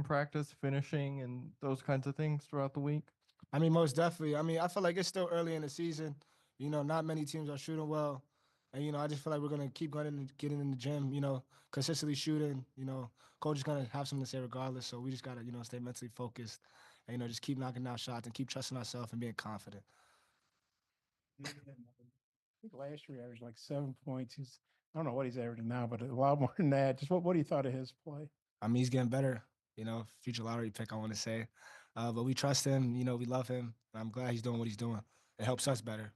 practice, finishing, and those kinds of things throughout the week? I mean, most definitely. I mean, I feel like it's still early in the season. Not many teams are shooting well. And, I just feel like we're going to keep going and getting in the gym, consistently shooting. Coach is going to have something to say regardless. So we just got to, stay mentally focused and, just keep knocking down shots and keep trusting ourselves and being confident. I think last year he averaged like 7 points. I don't know what he's averaging now, but a lot more than that. Just what do you thought of his play? I mean, he's getting better, future lottery pick, I want to say. But we trust him, we love him. And I'm glad he's doing what he's doing. It helps us better.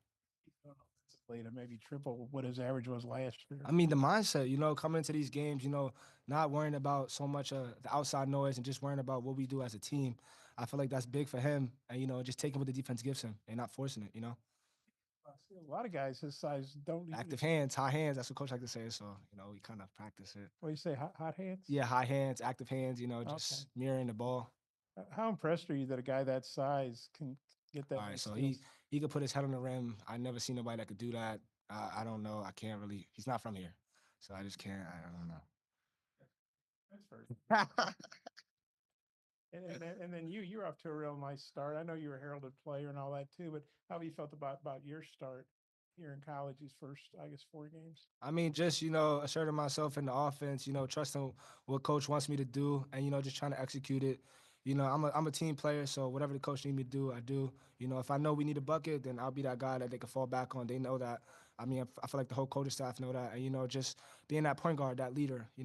To maybe triple what his average was last year. I mean, the mindset, coming into these games, not worrying about so much of the outside noise and just worrying about what we do as a team. I feel like that's big for him. And, just taking what the defense gives him and not forcing it, I see a lot of guys his size don't Active hands, high hands. That's what coach like to say. So, we kind of practice it. What do you say, hot hands? Yeah, high hands, active hands, just Okay. mirroring the ball. How impressed are you that a guy that size can get that? All right, so he could put his head on the rim. I never seen nobody that could do that. I don't know. I can't really. He's not from here, so I just can't. I don't know. That's first. And then you're off to a real nice start. I know you were a heralded player and all that too, but how have you felt about your start here in college, these first, I guess, 4 games? I mean, just asserting myself in the offense. Trusting what coach wants me to do, and just trying to execute it. I'm a team player, so whatever the coach needs me to do, I do. If I know we need a bucket, then I'll be that guy that they can fall back on. They know that. I mean, I feel like the whole coaching staff know that, and just being that point guard, that leader. So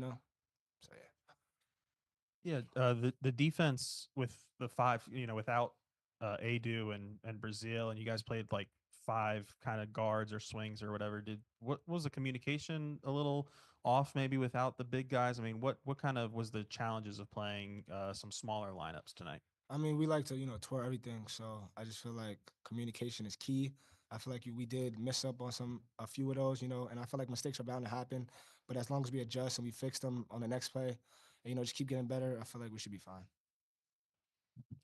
yeah. Yeah, the defense with the five, without Adu and Brazil, and you guys played like five kind of guards or swings or whatever. What was the communication a little off maybe without the big guys? I mean, what kind of was the challenges of playing some smaller lineups tonight? I mean, we like to, tour everything. So I just feel like communication is key. I feel like we did mess up on a few of those, and I feel like mistakes are bound to happen. But as long as we adjust and we fix them on the next play, and, just keep getting better, I feel like we should be fine.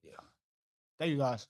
Yeah. Thank you, guys.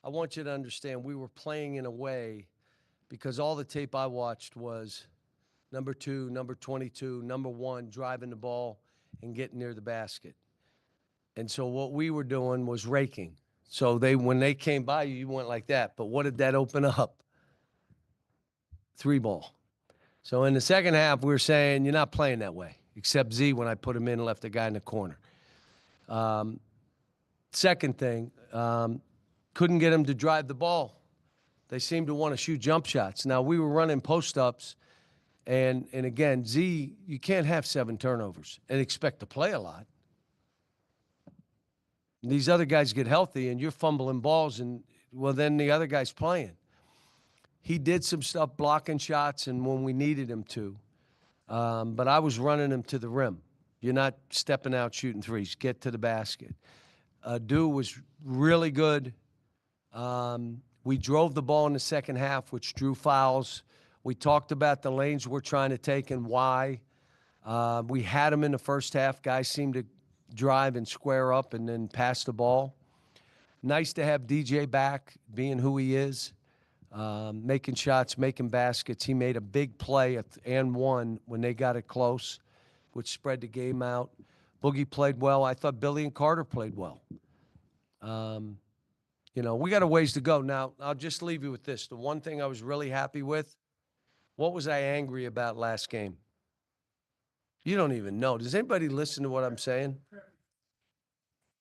I want you to understand we were playing in a way because all the tape I watched was number 2, number 22, number 1 driving the ball and getting near the basket. And so what we were doing was raking. So when they came by you, you went like that. But what did that open up? 3 ball. So in the second half, we were saying, you're not playing that way, except Z when I put him in and left the guy in the corner. Second thing, couldn't get him to drive the ball. They seemed to want to shoot jump shots. Now, we were running post-ups, and again, Z, you can't have 7 turnovers and expect to play a lot. These other guys get healthy, and you're fumbling balls, and, well, then the other guy's playing. He did some stuff blocking shots and when we needed him to. But I was running him to the rim. You're not stepping out shooting threes. Get to the basket. Dew was really good. We drove the ball in the second half, which drew fouls. We talked about the lanes we're trying to take and why. We had them in the first half. Guys seemed to drive and square up and then pass the ball. Nice to have DJ back, being who he is. Making shots, making baskets. He made a big play and one when they got it close, which spread the game out. Boogie played well. I thought Billy and Carter played well. You know, we got a ways to go. Now, I'll just leave you with this. The one thing I was really happy with, what was I angry about last game? You don't even know. Does anybody listen to what I'm saying?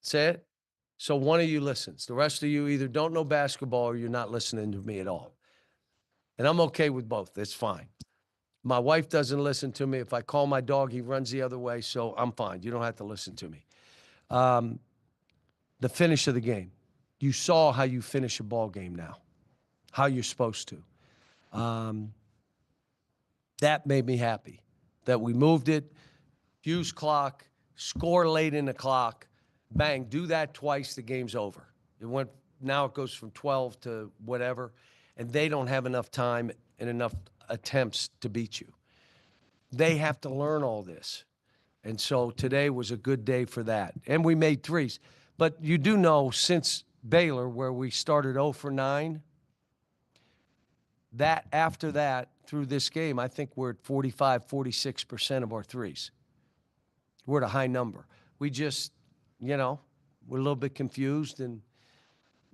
Say it. So one of you listens. The rest of you either don't know basketball or you're not listening to me at all. And I'm okay with both. It's fine. My wife doesn't listen to me. If I call my dog, he runs the other way, so I'm fine. You don't have to listen to me. The finish of the game. You saw how you finish a ball game now, how you're supposed to. That made me happy, that we moved it, use clock, score late in the clock, bang, do that twice, the game's over. Now it goes from 12 to whatever, and they don't have enough time and enough attempts to beat you. They have to learn all this. And so today was a good day for that. And we made threes. But you do know, since Baylor, where we started 0 for 9, that after that, through this game, I think we're at 45, 46% of our threes. We're at a high number. We just, you know, we're a little bit confused and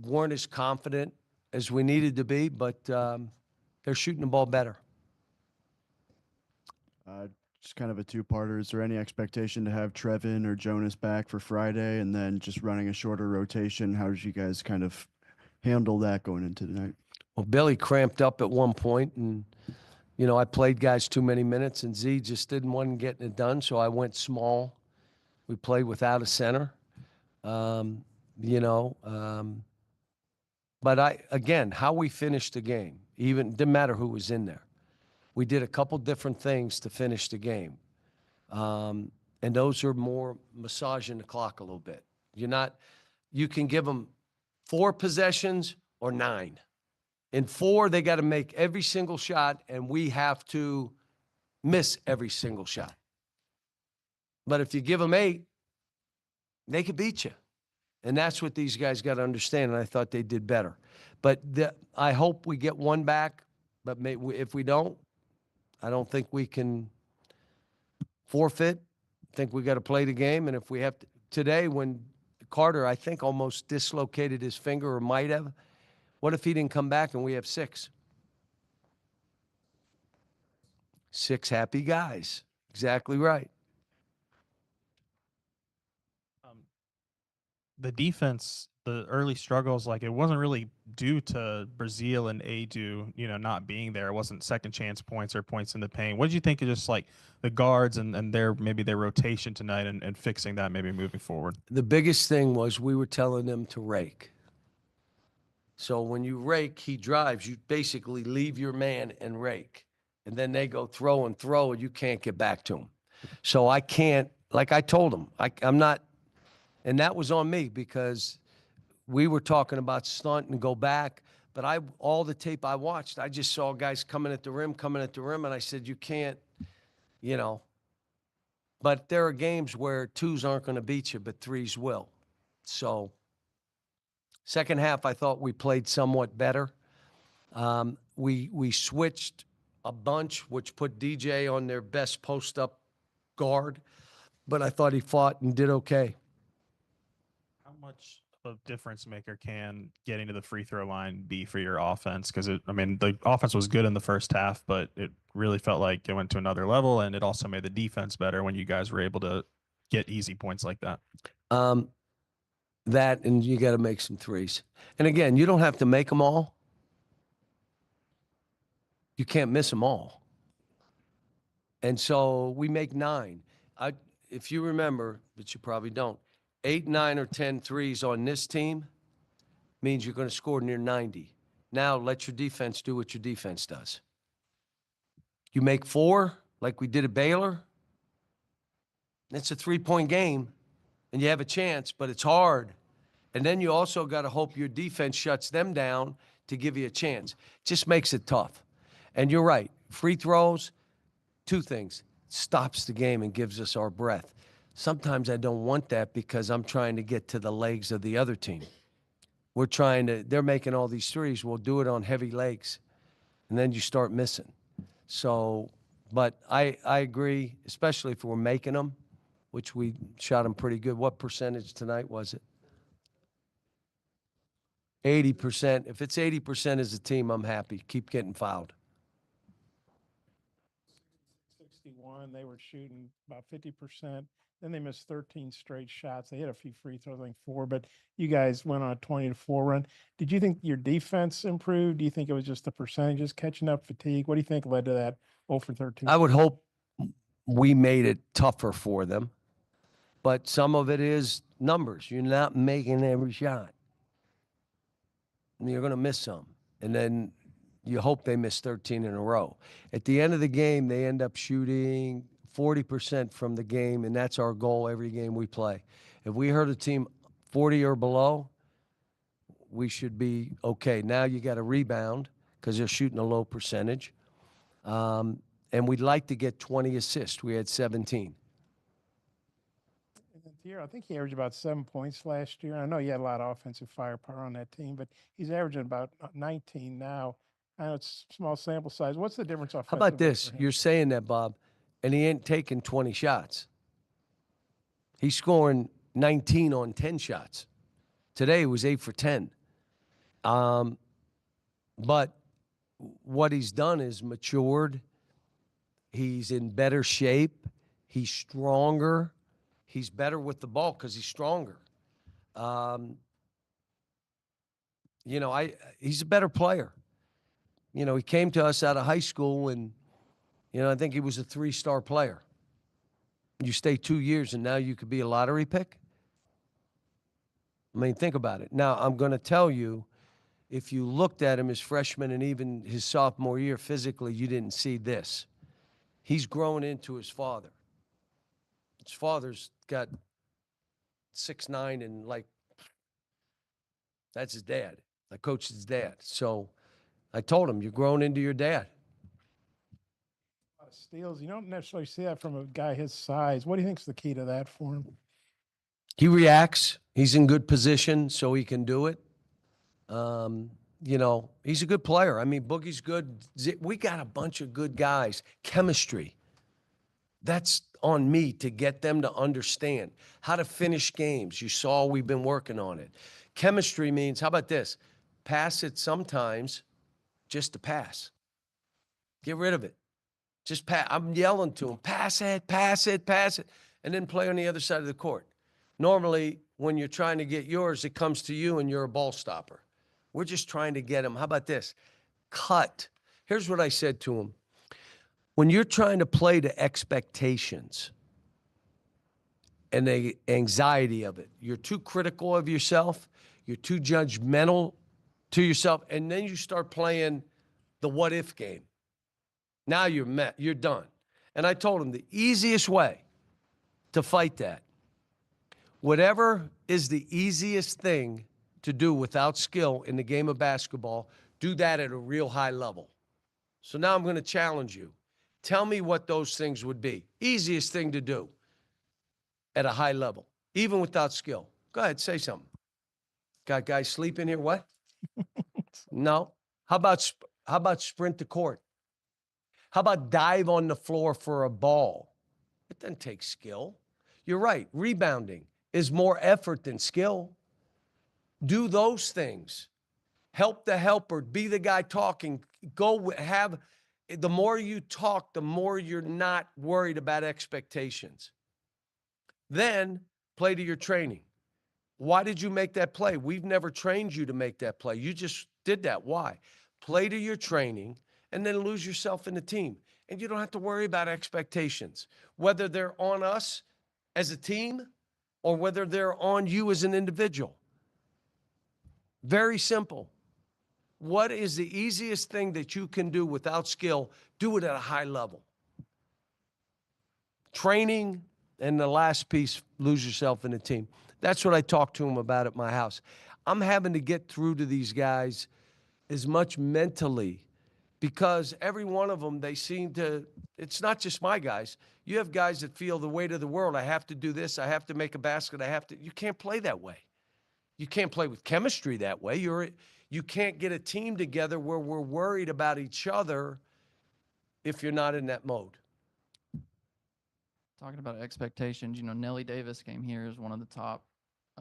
weren't as confident as we needed to be, but they're shooting the ball better. Just kind of a two-parter. Is there any expectation to have Trevin or Jonas back for Friday, and then just running a shorter rotation? How did you guys kind of handle that going into tonight? Well, Billy cramped up at one point, and, you know, I played guys too many minutes, and Z just didn't want getting it done, so I went small. We played without a center, you know. But again, how we finished the game, even didn't matter who was in there. We did a couple different things to finish the game. And those are more massaging the clock a little bit. You can give them 4 possessions or 9. In 4, they got to make every single shot, and we have to miss every single shot. But if you give them 8, they could beat you. And that's what these guys got to understand, and I thought they did better. But I hope we get 1 back, but if we don't, I don't think we can forfeit. I think we got to play the game, and if we have to, today when Carter, I think, almost dislocated his finger or might have, what if he didn't come back and we have 6? 6 happy guys. Exactly right. The defense, the early struggles, like, it wasn't really due to Brazil and Adu, you know, not being there. It wasn't second chance points or points in the paint. What did you think of just like the guards and their rotation tonight and fixing that maybe moving forward? The biggest thing was we were telling them to rake. So when you rake, he drives. You basically leave your man and rake. And then they go throw, and you can't get back to him. So I can't, like I told him, I'm not, and that was on me because we were talking about stunt and go back. But all the tape I watched, I just saw guys coming at the rim, and I said, you can't, you know. But there are games where 2s aren't going to beat you, but 3s will. So Second half, I thought we played somewhat better. We switched a bunch, which put DJ on their best post-up guard, but I thought he fought and did okay. How much of a difference maker can getting to the free throw line be for your offense? Because I mean, the offense was good in the first half, but it really felt like it went to another level, and it also made the defense better when you guys were able to get easy points like that. That, and you got to make some threes. And again, you don't have to make them all. You can't miss them all. And so we make 9. If you remember, but you probably don't, 8, 9, or 10 threes on this team means you're going to score near 90. Now let your defense do what your defense does. You make 4, like we did at Baylor, it's a 3-point game, and you have a chance, but it's hard. And then you also got to hope your defense shuts them down to give you a chance. Just makes it tough. And you're right. Free throws, 2 things. Stops the game and gives us our breath. Sometimes I don't want that because I'm trying to get to the legs of the other team. They're making all these threes. We'll do it on heavy legs. And then you start missing. So, but I agree, especially if we're making them, which we shot them pretty good. What percentage tonight was it? 80%. If it's 80% as a team, I'm happy. Keep getting fouled. 61, they were shooting about 50%. Then they missed 13 straight shots. They hit a few free throws, I think 4, but you guys went on a 20-4 run. Did you think your defense improved? Do you think it was just the percentages catching up, fatigue? What do you think led to that 0 for 13? I would hope we made it tougher for them, but some of it is numbers. You're not making every shot. And you're going to miss some. And then you hope they miss 13 in a row. At the end of the game, they end up shooting 40% from the game, and that's our goal every game we play. If we hurt a team 40 or below, we should be okay. Now you got to rebound because they're shooting a low percentage. And we'd like to get 20 assists. We had 17. And then Thiero, I think he averaged about 7 points last year. I know you had a lot of offensive firepower on that team, but he's averaging about 19 now. I know it's small sample size. What's the difference offensively? How about this? for him? You're saying that, Bob, and he ain't taking 20 shots. He's scoring 19 on 10 shots. Today it was 8 for 10. But what he's done is matured. He's in better shape. He's stronger. He's better with the ball because he's stronger. He's a better player. He came to us out of high school and, I think he was a 3-star player. You stay 2 years and now you could be a lottery pick? I mean, think about it. Now, I'm going to tell you, if you looked at him as freshman and even his sophomore year physically, you didn't see this. He's grown into his father. His father's got 6'9" and that's his dad. I coached his dad. So I told him, you're growing into your dad. A lot of steals. You don't necessarily see that from a guy his size. What do you think's the key to that for him? He reacts. He's in good position, so he can do it. He's a good player. I mean, Boogie's good. We got a bunch of good guys. Chemistry. That's on me to get them to understand how to finish games. You saw we've been working on it. Chemistry means, how about this? Pass it sometimes just to pass. Get rid of it. Just pass. I'm yelling to him, pass it, pass it, pass it, and then play on the other side of the court. Normally, when you're trying to get yours, it comes to you and you're a ball stopper. We're just trying to get him. How about this? Cut. Here's what I said to him. When you're trying to play to expectations and the anxiety of it, you're too critical of yourself, you're too judgmental to yourself, and then you start playing the what-if game. Now you're done. And I told him the easiest way to fight that, whatever is the easiest thing to do without skill in the game of basketball, do that at a real high level. So now I'm going to challenge you. Tell me what those things would be. Easiest thing to do at a high level, even without skill. Go ahead, say something. Got guys sleeping here? What? No. How about sprint the court? How about dive on the floor for a ball? It doesn't take skill. You're right. Rebounding is more effort than skill. Do those things. Help the helper. Be the guy talking. The more you talk, the more you're not worried about expectations. Then play to your training. Why did you make that play? We've never trained you to make that play. You just did that. Why? Play to your training and then lose yourself in the team. And you don't have to worry about expectations, whether they're on us as a team or whether they're on you as an individual. Very simple. What is the easiest thing that you can do without skill? Do it at a high level. Training, and the last piece, lose yourself in a team. That's what I talked to them about at my house. I'm having to get through to these guys as much mentally because every one of them, they seem to, it's not just my guys. You have guys that feel the weight of the world. I have to do this. I have to make a basket. You can't play that way. You can't play with chemistry that way. You can't get a team together where we're worried about each other if you're not in that mode. Talking about expectations, Nelly Davis came here as one of the top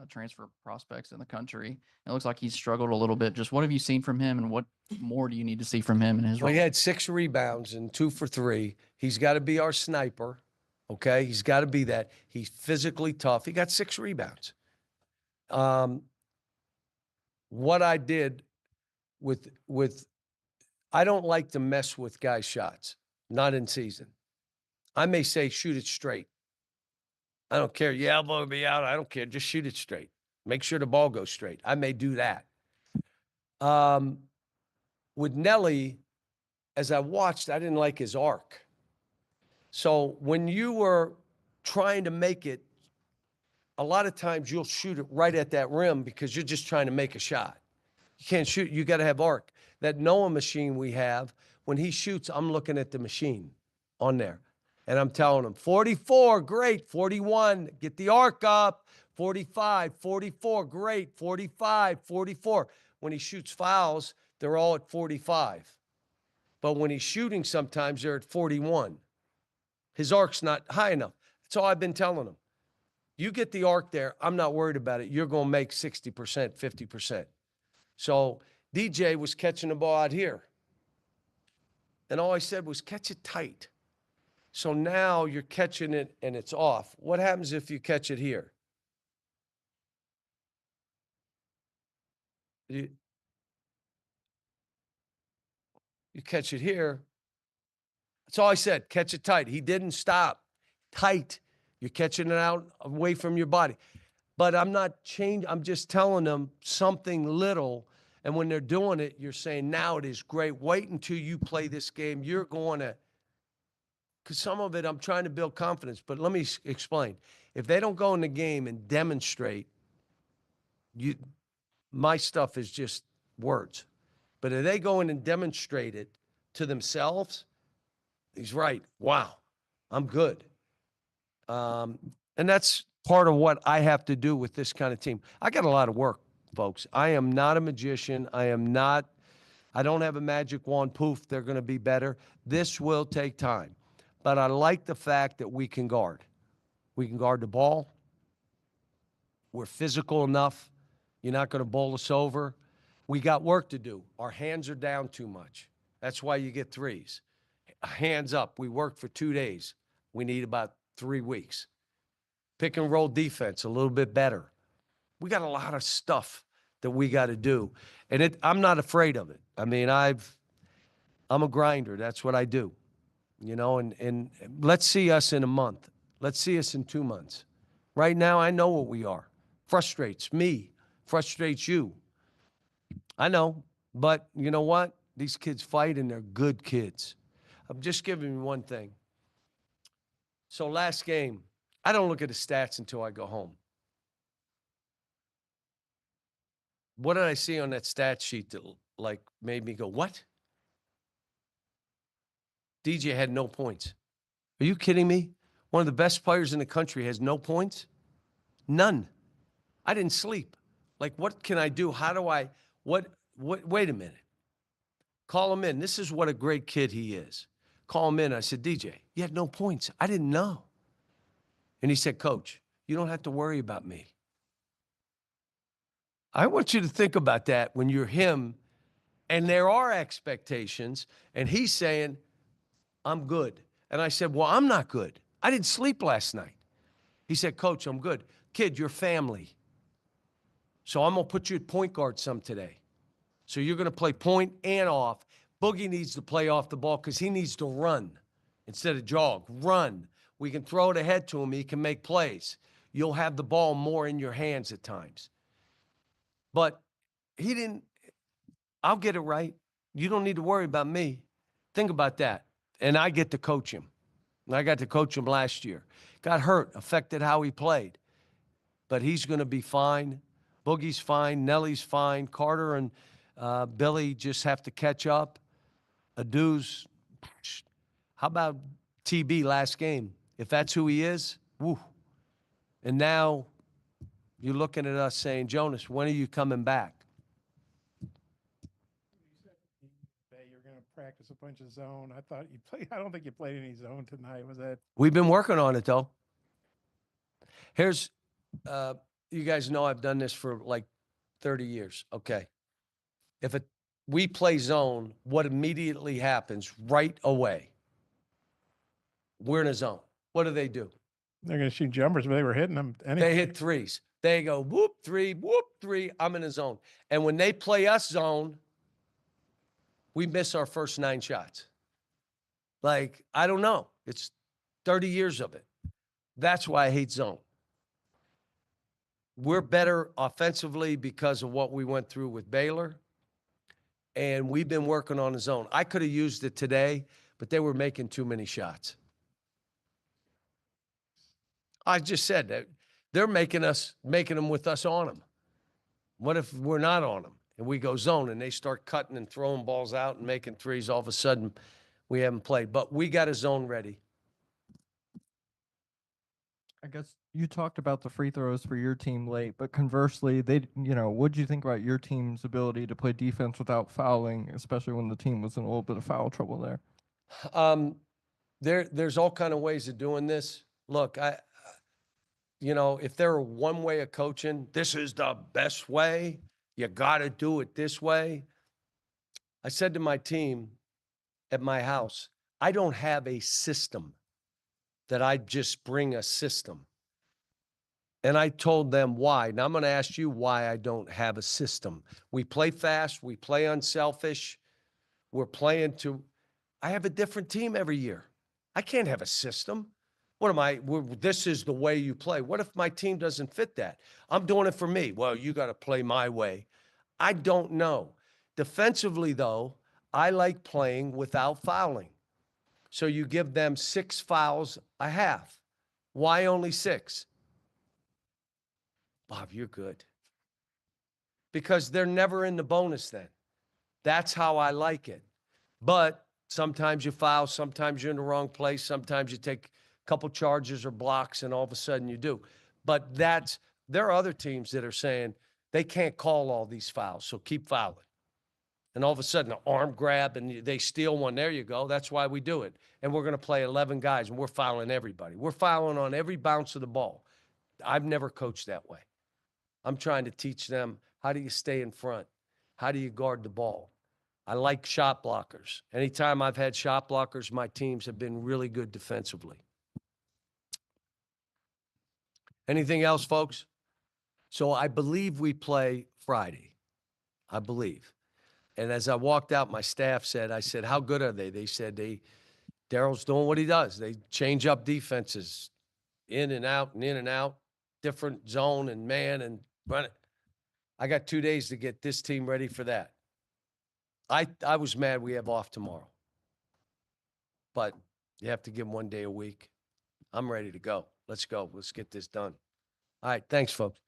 transfer prospects in the country. It looks like he's struggled a little bit. Just what have you seen from him, and what more do you need to see from him in his Well, role? he had 6 rebounds and 2 for 3. He's got to be our sniper, okay? He's got to be that. He's physically tough. He got 6 rebounds. What I did with I don't like to mess with guys' shots, not in season. I may say, shoot it straight. I don't care. Your elbow will be out. I don't care. Just shoot it straight. Make sure the ball goes straight. I may do that. With Nelly, as I watched, I didn't like his arc. So when you were trying to make it, a lot of times you'll shoot it right at that rim because you're just trying to make a shot. You can't shoot. You got to have arc. That Noah machine we have, when he shoots, I'm looking at the machine on there. And I'm telling him, 44, great. 41, get the arc up. 45, 44, great. 45, 44. When he shoots fouls, they're all at 45. But when he's shooting, sometimes they're at 41. His arc's not high enough. That's all I've been telling him. You get the arc there, I'm not worried about it. You're going to make 60%, 50%. So DJ was catching the ball out here. And all I said was, catch it tight. So now you're catching it and it's off. What happens if you catch it here? You catch it here. That's all I said. Catch it tight. He didn't stop. Tight. You're catching it out away from your body. But I'm not changing. I'm just telling them something little. And when they're doing it, you're saying, now it is great. Wait until you play this game. You're going to, because some of it I'm trying to build confidence. But let me explain. If they don't go in the game and demonstrate, my stuff is just words. But if they go in and demonstrate it to themselves, he's right. Wow, I'm good. And that's part of what I have to do with this kind of team. I got a lot of work, folks. I am not a magician. I don't have a magic wand. Poof, they're going to be better. This will take time. But I like the fact that we can guard. We can guard the ball. We're physical enough. You're not going to bowl us over. We got work to do. Our hands are down too much. That's why you get threes. Hands up. We worked for 2 days. We need about 3 weeks. Pick and roll defense a little bit better. We got a lot of stuff that we got to do. And I'm not afraid of it. I mean, I'm a grinder. That's what I do. And let's see us in a month. Let's see us in 2 months. Right now, I know what we are. Frustrates me. Frustrates you. I know. But you know what? These kids fight, and they're good kids. I'm just giving you one thing. So last game, I don't look at the stats until I go home. What did I see on that stat sheet that made me go, what? DJ had no points. Are you kidding me? One of the best players in the country has no points? None. I didn't sleep. Like, what can I do? How do I, wait a minute. Call him in. This is what a great kid he is. Call him in. I said, DJ, you had no points. I didn't know. And he said, Coach, you don't have to worry about me. I want you to think about that when you're him and there are expectations and he's saying, I'm good. And I said, well, I'm not good. I didn't sleep last night. He said, Coach, I'm good. Kid, you're family. So I'm going to put you at point guard some today. So you're going to play point and off. Boogie needs to play off the ball because he needs to run instead of jog. Run. We can throw it ahead to him. He can make plays. You'll have the ball more in your hands at times. But he didn't. I'll get it right. You don't need to worry about me. Think about that. And I get to coach him. And I got to coach him last year. Got hurt, affected how he played. But he's going to be fine. Boogie's fine. Nellie's fine. Carter and Billy just have to catch up. Adu's, how about TB last game? If that's who he is, woo. And now you're looking at us saying, Jonas, when are you coming back? You're going to practice a bunch of zone. I thought you played. I don't think you played any zone tonight. Was that? We've been working on it, though. Here's, you guys know I've done this for like 30 years. Okay. If we play zone, what immediately happens right away? We're in a zone. What do? They're going to shoot jumpers, but they were hitting them. They hit threes. They go whoop, three. I'm in a zone. And when they play us zone, we miss our first 9 shots. Like, I don't know. It's 30 years of it. That's why I hate zone. We're better offensively because of what we went through with Baylor. And we've been working on the zone. I could have used it today, but they were making too many shots. I just said that they're making them with us on them. What if we're not on them and we go zone and they start cutting and throwing balls out and making threes? All of a sudden, we haven't played. But we got a zone ready. I guess you talked about the free throws for your team late, but conversely, what did you think about your team's ability to play defense without fouling, especially when the team was in a little bit of foul trouble there? There's all kind of ways of doing this. Look, if there were one way of coaching, this is the best way. You got to do it this way. I said to my team at my house, I don't have a system that I just bring a system. And I told them why. Now I'm going to ask you why I don't have a system. We play fast. We play unselfish. I have a different team every year. I can't have a system. This is the way you play. What if my team doesn't fit that? I'm doing it for me. Well, you got to play my way. I don't know. Defensively, though, I like playing without fouling. So you give them 6 fouls a half. Why only 6? Bob, you're good. Because they're never in the bonus then. That's how I like it. But sometimes you foul, sometimes you're in the wrong place, sometimes you take a couple charges or blocks, and all of a sudden you do. But there are other teams that are saying they can't call all these fouls, so keep fouling. And all of a sudden, an arm grab, and they steal one. There you go. That's why we do it. And we're going to play 11 guys, and we're fouling everybody. We're fouling on every bounce of the ball. I've never coached that way. I'm trying to teach them, how do you stay in front? How do you guard the ball? I like shot blockers. Anytime I've had shot blockers, my teams have been really good defensively. Anything else, folks? So I believe we play Friday. I believe. And as I walked out, my staff said, I said, how good are they? They said, Daryl's doing what he does. They change up defenses in and out, different zone and man and run it. I got 2 days to get this team ready for that. I was mad we have off tomorrow. But you have to give them 1 day a week. I'm ready to go. Let's go. Let's get this done. All right. Thanks, folks.